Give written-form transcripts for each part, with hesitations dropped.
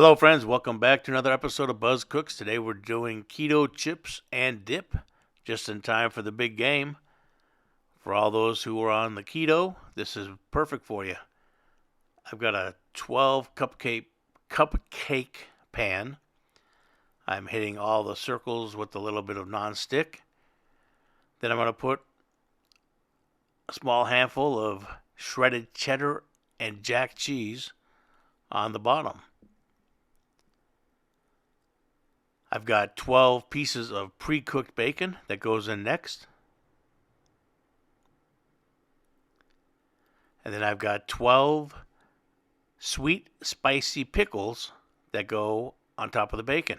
Hello, friends. Welcome back to another episode of Buzz Cooks. Today we're doing keto chips and dip, just in time for the big game. For all those who are on the keto, this is perfect for you. I've got a 12 cupcake pan. I'm hitting all the circles with a little bit of nonstick. Then I'm going to put a small handful of shredded cheddar and jack cheese on the bottom. I've got 12 pieces of pre-cooked bacon that goes in next. And then I've got 12 sweet, spicy pickles that go on top of the bacon.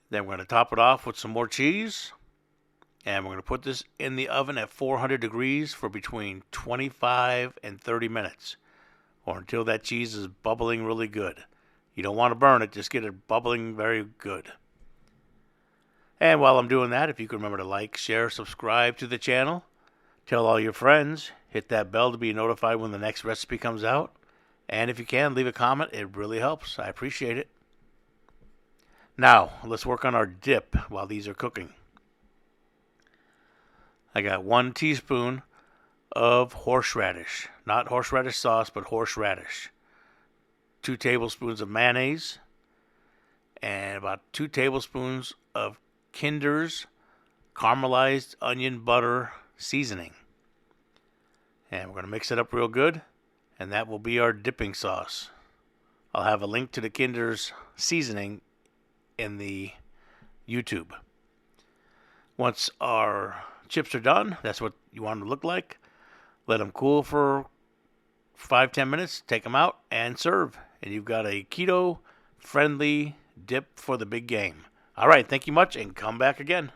Then we're going to top it off with some more cheese. And we're going to put this in the oven at 400 degrees for between 25 and 30 minutes. Or until that cheese is bubbling really good. You don't want to burn it, just get it bubbling very good. And while I'm doing that, if you can remember to like, share, subscribe to the channel, tell all your friends, hit that bell to be notified when the next recipe comes out, and if you can, leave a comment. It really helps. I appreciate it. Now, let's work on our dip while these are cooking. I got 1 teaspoon of horseradish. Not horseradish sauce, but horseradish. 2 tablespoons of mayonnaise. And about 2 tablespoons of Kinder's caramelized onion butter seasoning. And we're going to mix it up real good. And that will be our dipping sauce. I'll have a link to the Kinder's seasoning in the YouTube. Once our chips are done, that's what you want them to look like. Let them cool for 5-10 minutes, take them out, and serve. And you've got a keto-friendly dip for the big game. All right, thank you much, and come back again.